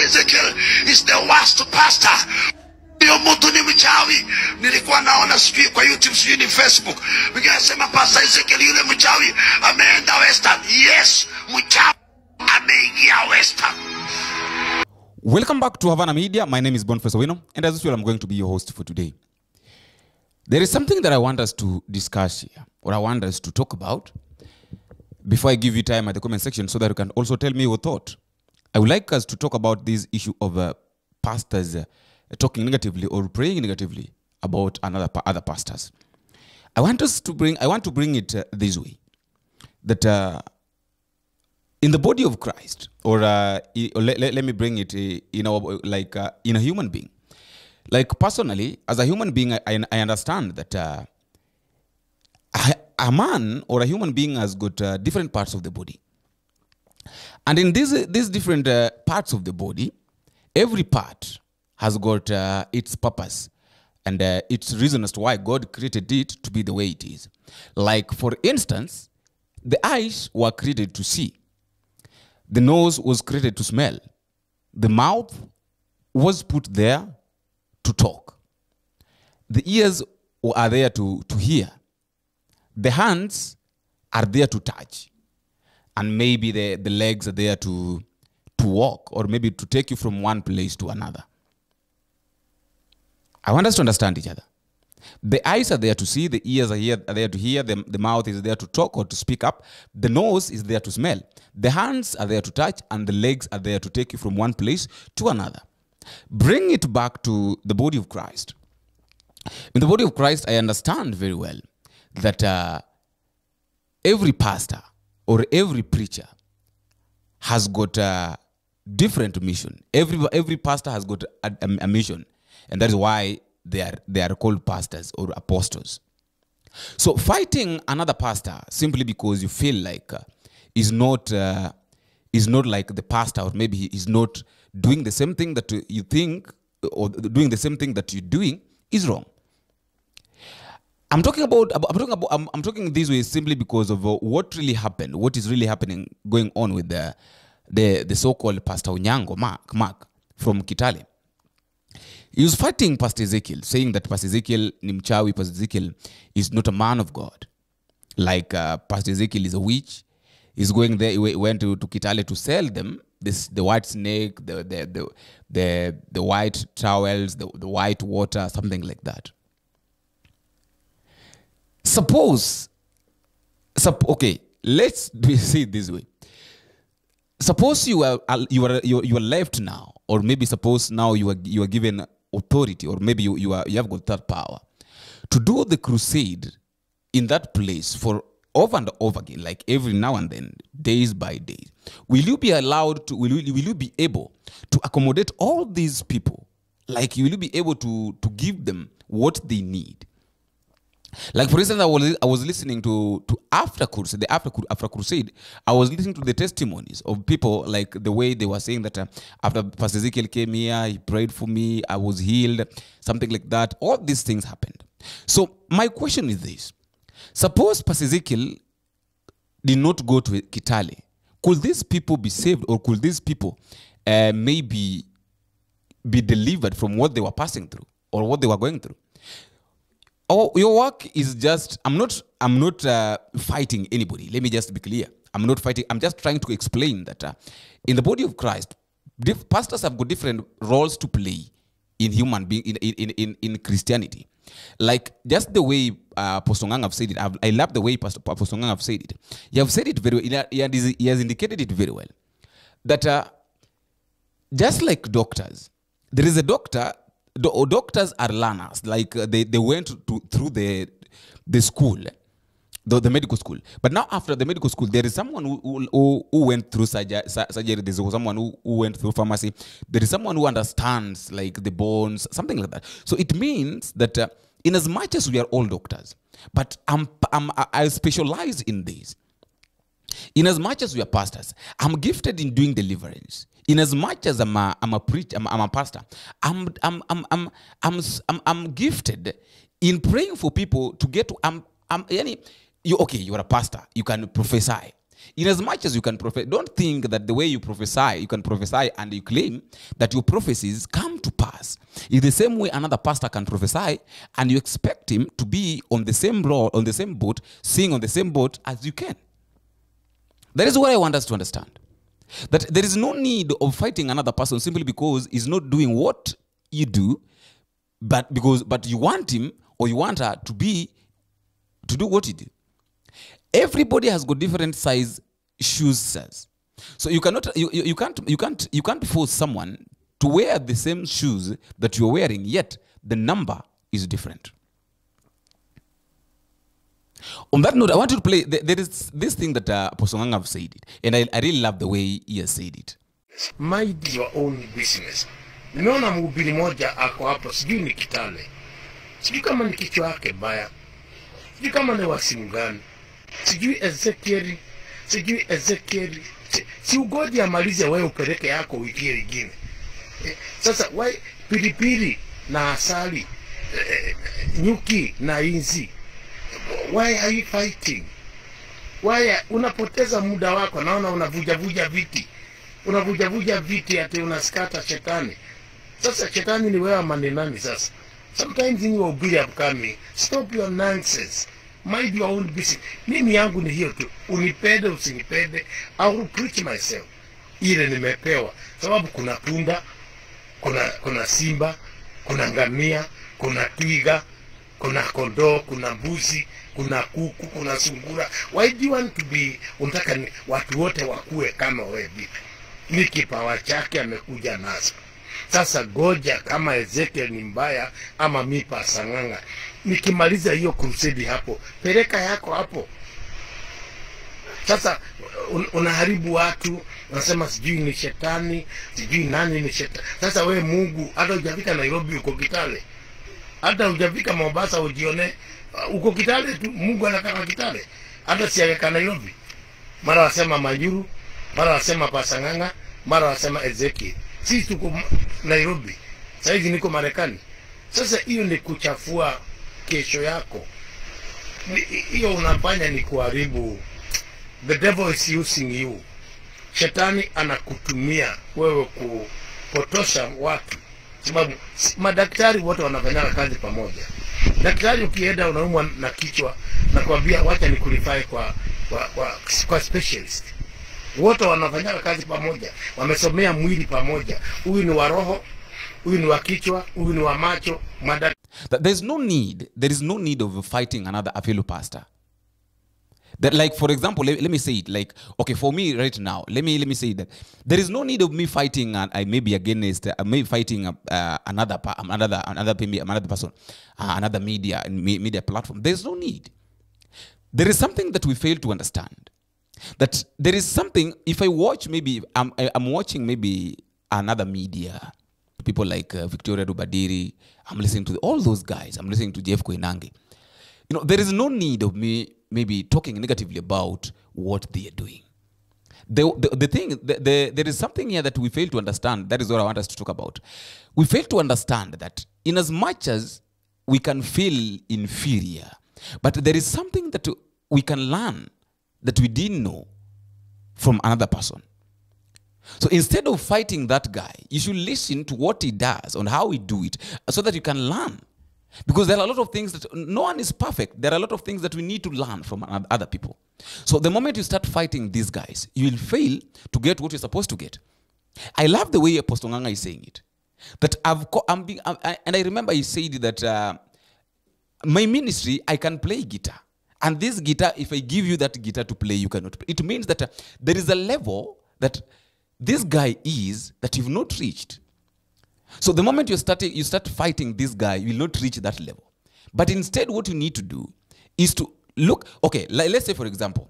Ezekiel is the worst pastor. Yo mtu ni mchawi. Nilikuwa naona sijui kwa YouTube, sijui ni Facebook. Ningesema Pastor Ezekiel yule mchawi ameenda Western. Yes, mchawi ameingia Western. Welcome back to Havana Media. My name is Boniface Owino, and as usual, I'm going to be your host for today. There is something that I want us to discuss here, or I want us to talk about, before I give you time at the comment section so that you can also tell me your thought. I would like us to talk about this issue of pastors talking negatively or praying negatively about other pastors. I want to bring it this way, that in the body of Christ, or let me bring it in a human being. Like personally, as a human being, I understand that a man or a human being has got different parts of the body. And in these different parts of the body, every part has got its purpose and its reason as to why God created it to be the way it is. Like, for instance, the eyes were created to see. The nose was created to smell. The mouth was put there to talk. The ears are there to hear. The hands are there to touch. And maybe the legs are there to walk, or maybe to take you from one place to another. I want us to understand each other. The eyes are there to see, the ears are there to hear, the mouth is there to talk or to speak up, the nose is there to smell, the hands are there to touch, and the legs are there to take you from one place to another. Bring it back to the body of Christ. In the body of Christ, I understand very well that every pastor or every preacher has got a different mission. Every pastor has got a mission, and that is why they are called pastors or apostles. So fighting another pastor simply because you feel like is not like the pastor, or maybe he is not doing the same thing that you think, or doing the same thing that you're doing, is wrong. I'm talking this way simply because of what really happened, what is really happening, going on with the so-called Pastor ONYANGO, Mark from Kitale. He was fighting Pastor Ezekiel, saying that Pastor Ezekiel ni mchawi, Pastor Ezekiel is not a man of God. Like Pastor Ezekiel is a witch. He's going there. He went to Kitale to sell them the white snake, the white towels, the white water, something like that. Okay, let's see it this way. Suppose you are left now, or maybe suppose now you are given authority, or maybe you have got that power to do the crusade in that place for over and over again, like every now and then, days by days. Will you be allowed to? Will you be able to accommodate all these people? Like, will you be able to give them what they need? Like, for instance, I was listening to after crusade, I was listening to the testimonies of people, like the way they were saying that after Pastor Ezekiel came here, he prayed for me, I was healed, something like that. All these things happened. So my question is this: suppose Pastor Ezekiel did not go to Kitale, could these people be saved, or could these people maybe be delivered from what they were passing through or what they were going through? Oh, your work is just, I'm not fighting anybody. Let me just be clear. I'm not fighting. I'm just trying to explain that in the body of Christ, pastors have got different roles to play in human being, in Christianity. Like, just the way Apostle NGANGA have said it. I love the way Apostle NGANGA have said it. He have said it very well. He has indicated it very well. That just like doctors, there is a doctor. Doctors are learners. Like, they went through the school, the medical school. But now after the medical school, there is someone who went through surgery. There is someone who went through pharmacy. There is someone who understands, like, the bones, something like that. So it means that in as much as we are all doctors, but I specialize in this. In as much as we are pastors, I'm gifted in doing deliverance. In as much as I'm a preacher, I'm a pastor, I'm gifted in praying for people to get to. You're a pastor. You can prophesy. In as much as you can prophesy, don't think that the way you can prophesy and you claim that your prophecies come to pass. In the same way another pastor can prophesy and you expect him to be on the same road, on the same boat, sing on the same boat as you can. That is what I want us to understand. That there is no need of fighting another person simply because he's not doing what you do, but you want him or you want her to do what you do. Everybody has got different size shoes size. So you can't force someone to wear the same shoes that you're wearing, yet the number is different. On that note, I want you to play, there is this thing that Apostle NGANGA have said it, and I really love the way he has said it. Mind your own business. Nimeona mhubiri moja ako hapo, sijui ni Kitale. Sijui kama ni kichwa yake baya. Sijui kama ni wasimu gani. Sijui Ezekiel. Si ugoji amalize wewe upeleke yako wiki nyingine. Sasa why pilipili na asali, nyuki na inzi? Why are you fighting? Why unapoteza muda wako? Naona unavuja viti ati unaskata shetani. Sasa shetani ni wewe ama ni nani sasa? Sometimes in your be upcoming, stop your nonsense. Mind your own business. Mimi yangu ni hiyo tu. Unipende usinipende, I will preach myself. Ile nimepewa. Sababu kuna punda, kuna simba, kuna ngamia, kuna twiga, kuna kondoo, kuna mbuzi, kuna kuku, kuna sungura. Why do you want to be, unataka watu wote wakue kama wewe vipi? Ni kipawa chake amekuja nazo. Sasa goja kama Ezekiel ni mbaya ama mimi Pastor NGANGA. Nikimaliza hiyo crusade hapo, peleka yako hapo. Sasa unaharibu watu, unasema sijui ni shetani, sijui nani ni shetani. Sasa wewe Mungu, hata hujafika Nairobi uko Kitale. Hata hujafika Mombasa ujione uko Kitale tu, Mungu anataka Kitale. Hata siaweka Nairobi. Mara wasema Majuru, mara wasema Pastor NGANGA, mara wasema Ezekiel. Sisi tuko Nairobi. Sasa hivi niko Marekani. Sasa hiyo ni kuchafua kesho yako. Hiyo unafanya ni kuharibu. The devil is using you. Shetani anakutumia wewe kupotosha watu. Sababu madaktari wote wanafanya kazi pamoja. Daktari ukienda unaumwa na kichwa na kuambia wacha nikulify kwa specialist. Wote wanafanya kazi pamoja. Wamesomea mwili pamoja. Huyu ni wa roho, huyu ni wa kichwa, huyu ni wa macho. There is no need of fighting another fellow pastor. That, like, for example, let me say it, like, okay, for me right now, let me say that there is no need of me fighting maybe against maybe fighting another person, another media platform. There's no need. There is something that we fail to understand. That there is something, if I watch, maybe I'm watching maybe another media, people like Victoria Rubadiri, I'm listening to all those guys, I'm listening to Jeff Koinange. You know, there is no need of me maybe talking negatively about what they are doing. There is something here that we fail to understand. That is what I want us to talk about. We fail to understand that in as much as we can feel inferior, but there is something that we can learn that we didn't know from another person. So instead of fighting that guy, you should listen to what he does and how he do it so that you can learn. Because there are a lot of things that, no one is perfect. There are a lot of things that we need to learn from other people. So the moment you start fighting these guys, you will fail to get what you're supposed to get. I love the way Apostle NGANGA is saying it. That and I remember he said that my ministry, I can play guitar. And this guitar, if I give you that guitar to play, you cannot play. It means that there is a level that this guy is that you've not reached. So the moment you start fighting this guy, you will not reach that level. But instead, what you need to do is to look. Okay, let's say, for example,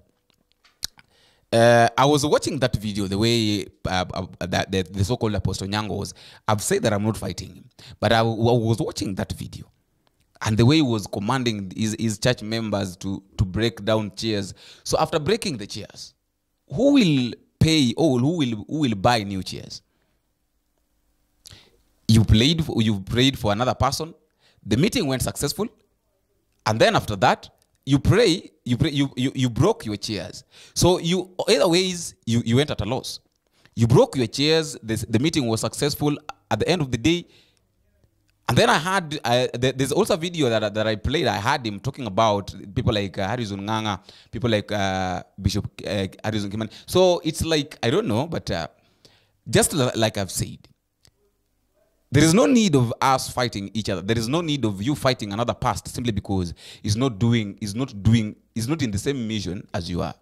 I was watching that video, the way the so-called Apostle NGANGA was. I've said that I'm not fighting him, but I was watching that video. And the way he was commanding his church members to break down chairs. So after breaking the chairs, who will pay or who will buy new chairs? You prayed for another person. The meeting went successful. And then after that, you pray, you broke your chairs. So you, either ways, you went at a loss. You broke your chairs, the meeting was successful at the end of the day. And then I had, there's also a video that I played. I had him talking about people like Apostle NGANGA, people like Bishop Apostle Kimani. So it's like, I don't know, but just like I've said, there is no need of us fighting each other. There is no need of you fighting another pastor simply because he's not in the same mission as you are.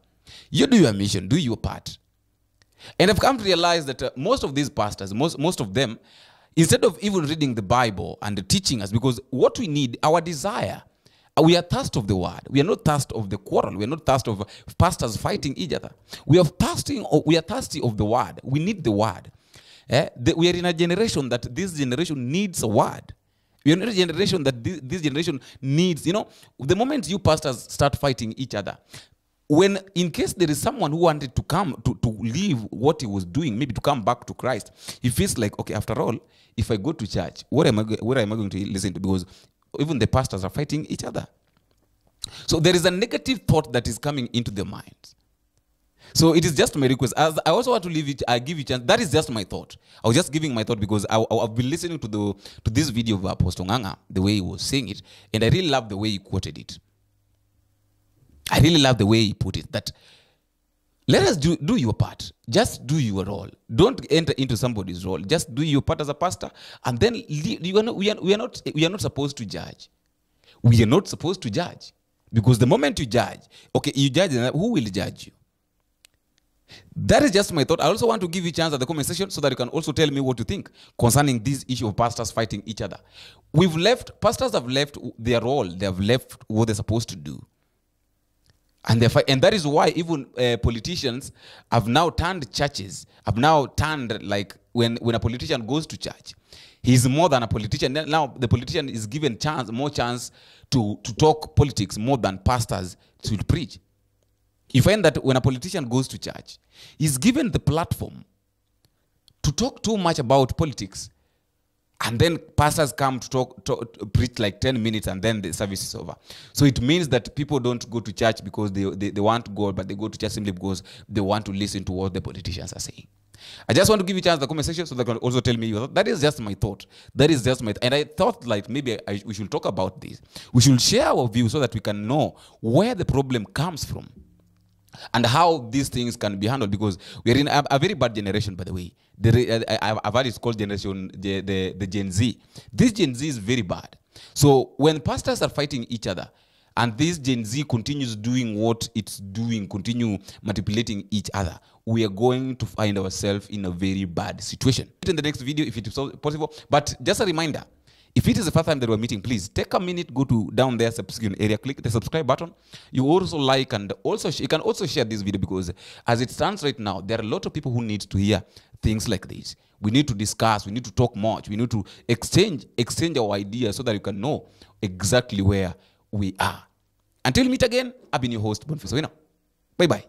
You do your mission, do your part. And I've come to realize that most of these pastors, most of them, instead of even reading the Bible and teaching us, because what we need, our desire, we are thirsty of the word. We are not thirsty of the quarrel. We are not thirsty of pastors fighting each other. We are thirsty of the word. We need the word. We are in a generation that this generation needs a word. We are in a generation that this generation needs, the moment you pastors start fighting each other, when in case there is someone who wanted to come to leave what he was doing, maybe to come back to Christ, he feels like, okay, after all, if I go to church, where am I going to listen to? Because even the pastors are fighting each other. So there is a negative thought that is coming into their minds. So it is just my request. As I also want to leave it, I give you a chance. That is just my thought. I was just giving my thought because I've been listening to this video of Apostle NGANGA, the way he was saying it, and I really love the way he quoted it. I really love the way he put it, that let us do your part. Just do your role. Don't enter into somebody's role. Just do your part as a pastor, and then we are not supposed to judge. We are not supposed to judge, because the moment you judge, okay, you judge, who will judge you? That is just my thought. I also want to give you a chance at the comment section so that you can also tell me what you think concerning this issue of pastors fighting each other. Pastors have left their role. They have left what they're supposed to do. And that is why even politicians have now turned churches, have now turned, like, when a politician goes to church, he's more than a politician. Now the politician is given more chance to talk politics more than pastors to preach. You find that when a politician goes to church, he's given the platform to talk too much about politics. And then pastors come to preach like 10 minutes, and then the service is over. So it means that people don't go to church because they want God, but they go to church simply because they want to listen to what the politicians are saying. I just want to give you a chance in the comment section so that you can also tell me your thought. That is just my thought. That is just my and I thought, like, maybe we should talk about this. We should share our views so that we can know where the problem comes from and how these things can be handled, because we are in a very bad generation, by the way. I've heard it's called generation, the Gen Z. This Gen Z is very bad. So when pastors are fighting each other, and this Gen Z continues doing what it's doing, continue manipulating each other, we are going to find ourselves in a very bad situation. In the next video, if it is possible. But just a reminder, if it is the first time that we're meeting, please take a minute, go to down there, subscribe area, click the subscribe button. You also like, and also you can also share this video, because as it stands right now, there are a lot of people who need to hear things like this. We need to discuss, we need to talk much, we need to exchange our ideas so that you can know exactly where we are. Until we meet again, I've been your host, Boniface. Bye-bye.